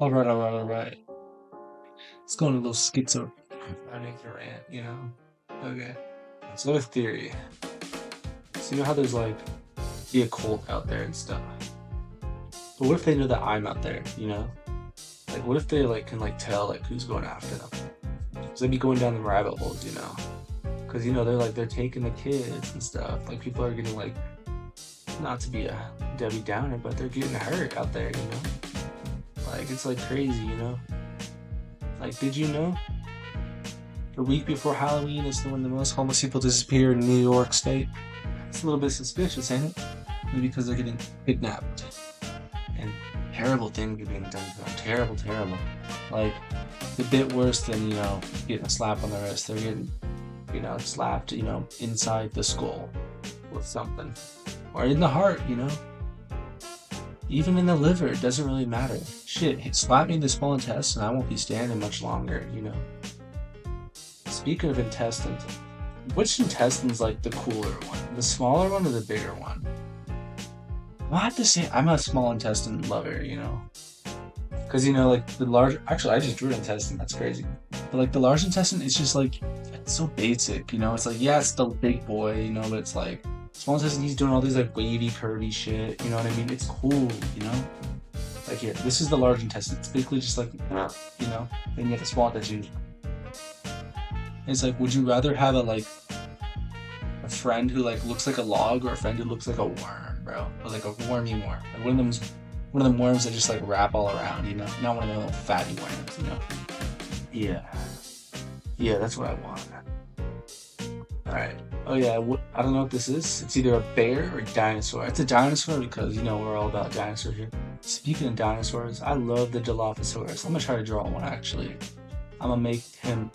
All right. Let's go on a little schizo. I make a rant, you know? Okay. So I have a theory. So you know how there's like the occult out there and stuff? But what if they know that I'm out there, you know? Like what if they like can like tell like who's going after them? Because they'd be going down the rabbit holes, you know? Because you know they're taking the kids and stuff. Like people are getting like not to be a Debbie Downer, but they're getting hurt out there, you know? Like it's like crazy, you know? Like did you know? The week before Halloween is when the most homeless people disappear in New York State. It's a little bit suspicious, ain't it? Maybe because they're getting kidnapped. And terrible things are being done to them. Terrible, terrible. Like, a bit worse than, getting a slap on the wrist. They're getting, slapped, inside the skull with something. Or in the heart, Even in the liver, it doesn't really matter. Shit, slap me in the small intestine, I won't be standing much longer. Speaking of intestines, which intestine's like the cooler one? The smaller one or the bigger one? I have to say, I'm a small intestine lover, Because, like the large, actually, I just drew an intestine, that's crazy. But like the large intestine, it's just like, it's so basic, It's like, yeah, it's the big boy, but it's like, small intestine, he's doing all these like wavy, curvy shit, you know what I mean? It's cool, Like here, this is the large intestine. It's basically just like, then you have the small intestine. It's like, would you rather have a friend who like looks like a log or a friend who looks like a worm, bro? Or like a wormy worm. Like one of them worms that just like wrap all around, Not one of them little fatty worms, Yeah. Yeah, that's what I want. Alright. Oh yeah, I don't know what this is. It's either a bear or a dinosaur. It's a dinosaur because, we're all about dinosaurs here. Speaking of dinosaurs, I love the Dilophosaurus. I'm gonna try to draw one actually. I'm gonna make him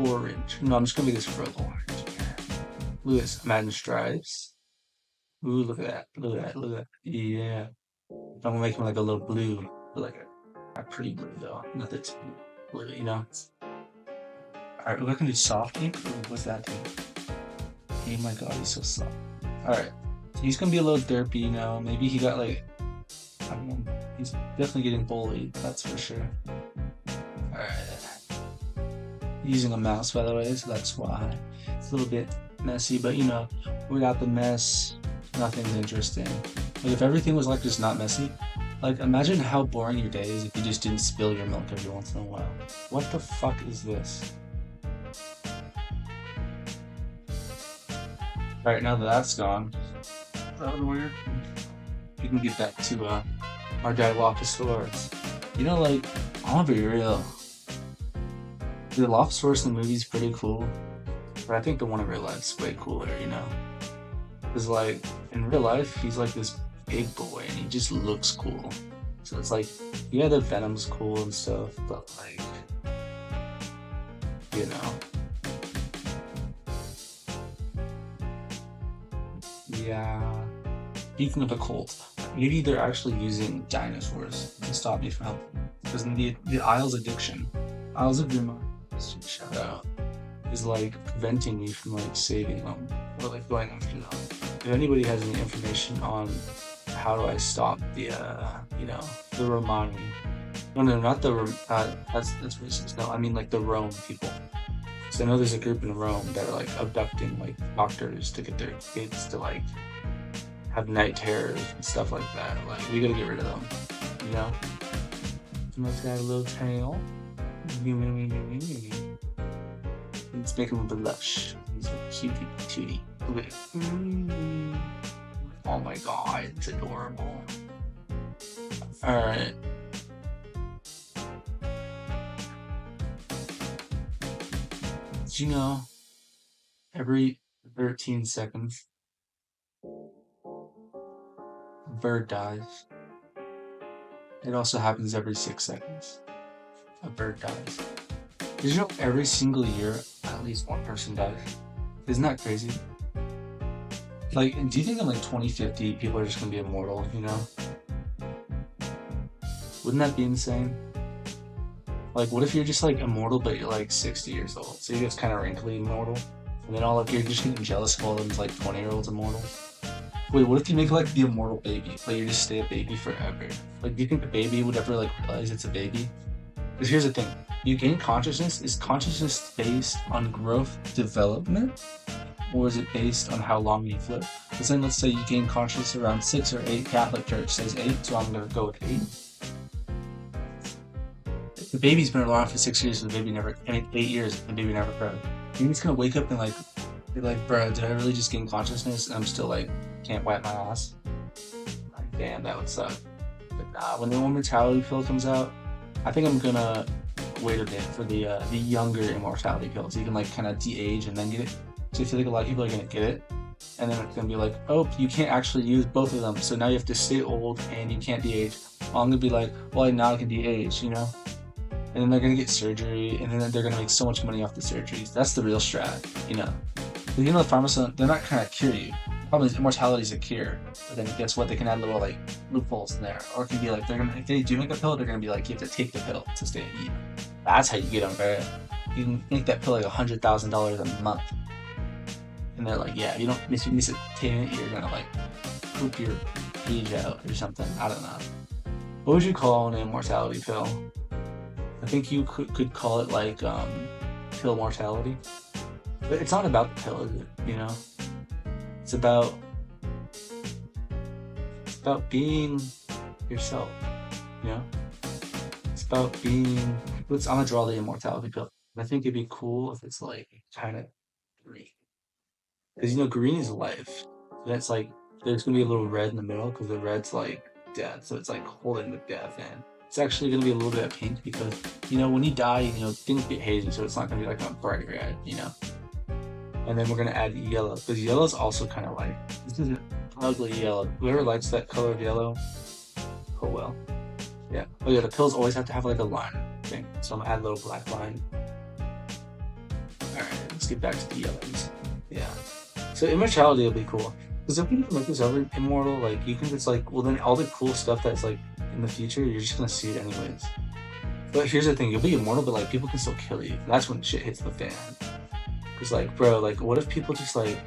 orange. No, I'm just gonna make this real orange. Look at this. Imagine stripes. Ooh, look at that. Look at that. Look at that. Yeah. I'm gonna make him like a little blue. But like a pretty blue though. Not that blue, Alright, we're gonna do soft ink. Ooh, what's that do? Oh my god, he's so soft. Alright. So he's gonna be a little derpy, Maybe he got like, I don't know. He's definitely getting bullied, that's for sure. Alright. Using a mouse, by the way, so that's why. It's a little bit messy, but without the mess, nothing's interesting. Like if everything was like just not messy, like imagine how boring your day is if you just didn't spill your milk every once in a while. What the fuck is this? Alright, now that that's gone, that was weird. We can get back to our Dilophosaurus. Like, I wanna be real. The Dilophosaurus in the movie's pretty cool. But I think the one in real life's way cooler, Because, like, in real life, he's like this big boy and he just looks cool. So it's like, yeah, the Venom's cool and stuff, but, like, Yeah. Speaking of the cult, maybe they're actually using dinosaurs to stop me from helping. Because in the Isles addiction, Isles of Duma, shout out, is like preventing me from like saving them or like going after them. If anybody has any information on how do I stop the Romani? No, not the that's racist. No, I mean like the Rome people. So I know there's a group in Rome that are like abducting like doctors to get their kids to like have night terrors and stuff like that. Like we gotta get rid of them, Someone's got a little tail. Let's make him blush. He's a cutie tootie. Oh my god, it's adorable. Alright. Did you know every 13 seconds a bird dies? It also happens every 6 seconds. A bird dies. Did you know every single year at least one person dies? Isn't that crazy? Like, do you think in like 2050 people are just gonna be immortal, Wouldn't that be insane? Like, what if you're just like immortal but you're like 60 years old? So you're just kind of wrinkly immortal? And then you're just getting jealous of all those like 20-year-olds immortals? Wait, what if you make like the immortal baby? Like you just stay a baby forever. Like, do you think the baby would ever like realize it's a baby? Because here's the thing: you gain consciousness. Is consciousness based on growth development, or is it based on how long you've lived? Because then let's say you gain consciousness around 6 or 8. Catholic Church says 8, so I'm gonna go with 8. If the baby's been around for 6 years, and the baby never, I mean 8 years, and the baby never grows. You're just gonna wake up and like be like, bro, did I really just gain consciousness? And I'm still like can't wipe my ass. Like, damn, that would suck. But nah, when the immortality pill comes out, I think I'm gonna wait a bit for the younger immortality pill, so you can like kind of de-age and then get it. So I feel like a lot of people are gonna get it, and then it's gonna be like, oh, you can't actually use both of them, so now you have to stay old and you can't de-age. Well, I'm gonna be like, well, now I can de-age, you know? And then they're gonna get surgery, and then they're gonna make so much money off the surgeries. That's the real strat, you know? But you know, the pharmaceutical, they're not trying to cure you. The problem is immortality is a cure, but then guess what? They can add little like loopholes in there, or it can be like they're gonna, if they do make a pill, they're gonna be like, you have to take the pill to stay and eat. That's how you get them, right? You can make that pill like $100,000 a month, and they're like, yeah, you don't, if you miss it, taking it, you're gonna like poop your age out or something. I don't know. What would you call an immortality pill? I think you could call it like pill mortality, but it's not about the pill, is it? You know, it's about being yourself. You know, it's about being. I'm gonna draw the immortality pill. I think it'd be cool if it's like kind of green, because you know green is life. And it's like there's gonna be a little red in the middle because the red's like death, so it's like holding the death in. It's actually gonna be a little bit of pink because you know when you die, you know things get hazy, so it's not gonna be like a bright red, you know. And then we're gonna add yellow because yellow is also kind of like this is an ugly yellow. Whoever likes that color of yellow, oh well. Yeah. Oh yeah, the pills always have to have like a line thing, so I'm gonna add a little black line. All right, let's get back to the yellows. Yeah. So immortality will be cool because if we can make this ever immortal, like you can just like well then all the cool stuff that's like in the future, you're just gonna see it anyways. But here's the thing, you'll be immortal, but like people can still kill you. That's when shit hits the fan. Cause like, bro, like what if people just like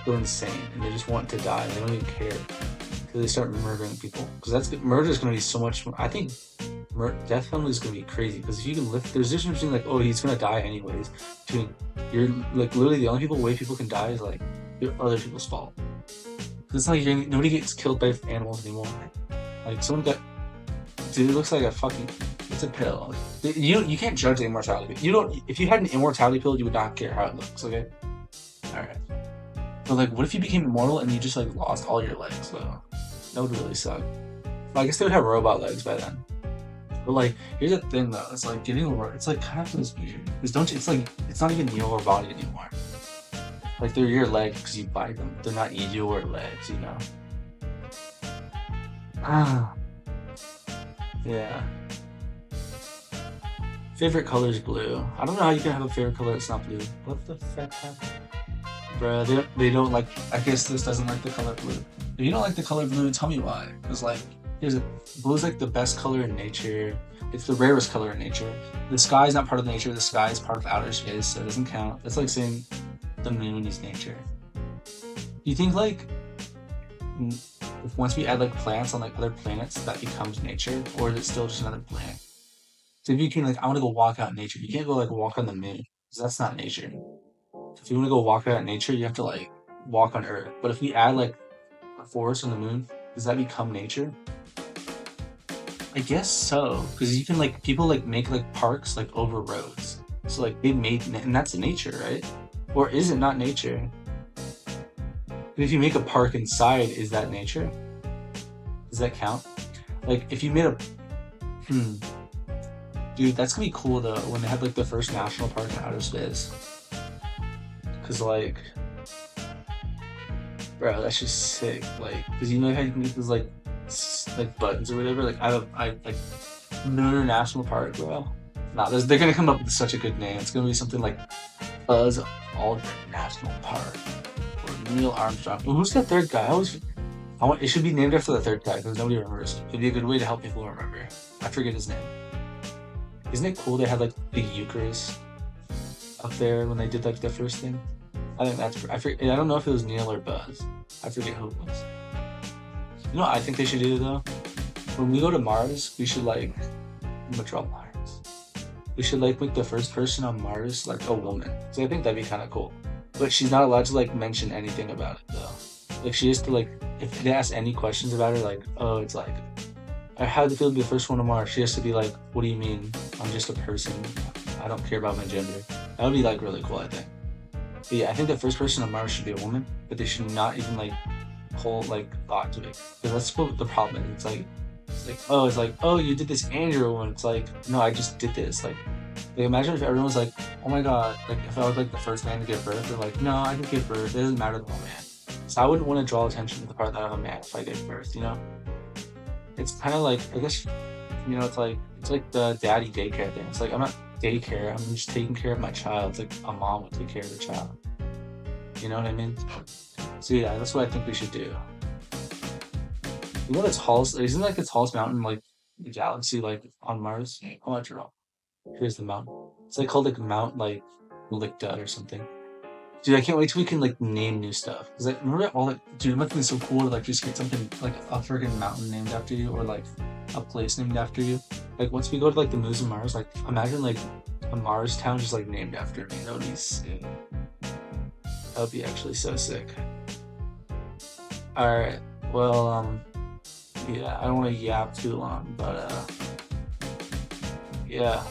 go insane and they just want to die and they don't even care? Cause they start murdering people. Cause murder is gonna be so much more, I think death penalty is gonna be crazy. Cause if you can lift, there's a difference between like, oh, he's gonna die anyways. Between you're like literally the only way people can die is like other people's fault. Cause it's like nobody gets killed by animals anymore. Like someone got. Dude, it looks like a fucking. It's a pill. You can't judge the immortality. You don't. If you had an immortality pill, you would not care how it looks. Okay. All right. But like, what if you became immortal and you just like lost all your legs? Though that would really suck. Well, I guess they would have robot legs by then. But like, here's the thing though. It's like getting a. It's like kind of feels weird. Because don't you? It's like it's not even your body anymore. Like they're your legs because you buy them. They're not your legs, you know. Ah. Yeah. Favorite color is blue. I don't know how you can have a favorite color that's not blue. What the fuck happened? Bruh, they don't like, I guess this doesn't like the color blue. If you don't like the color blue, tell me why. Because like, blue is like the best color in nature. It's the rarest color in nature. The sky is not part of nature. The sky is part of outer space, so it doesn't count. It's like saying the moon is nature. Do you think like, if once we add like plants on like other planets, that becomes nature, or is it still just another planet? So if you can like, I want to go walk out in nature. You can't go like walk on the moon, because that's not nature. If you want to go walk out in nature, you have to like walk on Earth. But if we add like a forest on the moon, does that become nature? I guess so, because you can like people like make like parks like over roads. So like they made, and that's nature, right? Or is it not nature? And if you make a park inside, is that nature? Does that count? Like if you made a, dude, that's gonna be cool though when they have like the first national park in outer space. Cause like, bro, that's just sick. Like, cause you know how you can get those like buttons or whatever. Like I like Lunar National Park, bro. Nah, they're gonna come up with such a good name. It's gonna be something like Buzz Aldrin National Park or Neil Armstrong. Well, who's that third guy? It should be named after the third guy because nobody remembers. It'd be a good way to help people remember. I forget his name. Isn't it cool they had like the Eucharist up there when they did like the first thing? I think that's. I don't know if it was Neil or Buzz. I forget who it was. You know what I think they should do though? When we go to Mars, we should like, I'm gonna draw Mars. We should like make the first person on Mars like a woman. So I think that'd be kind of cool. But she's not allowed to like mention anything about it though. Like she has to like, if they ask any questions about her, like, oh, it's like, how did it feel to be the first one on Mars? She has to be like, what do you mean? I'm just a person. I don't care about my gender. That would be like really cool, I think. But yeah, I think the first person on Mars should be a woman, but they should not even like hold like thought to it. Because that's what the problem is. It's like, oh, you did this and you're a woman. It's like, no, I just did this. Like imagine if everyone was like, oh my god, like if I was like the first man to give birth, they're like, no, I can give birth. It doesn't matter that I'm a man. So I wouldn't want to draw attention to the part that I'm a man if I give birth, you know? It's kind of like, I guess, you know, it's like the daddy daycare thing. It's like, I'm not daycare, I'm just taking care of my child. It's like a mom would take care of the child. You know what I mean? So yeah, that's what I think we should do. You know the tallest, isn't like the tallest mountain like the galaxy like on Mars? How much draw? Here's the mountain. It's like called like Mount like Licta or something. Dude, I can't wait till we can like name new stuff. Cause like remember all like, dude, it must be so cool to like just get something like a freaking mountain named after you or like a place named after you. Like once we go to like the moons of Mars, like imagine like a Mars town just like named after me. That would be sick. That would be actually so sick. All right. Well, yeah, I don't want to yap too long, but yeah.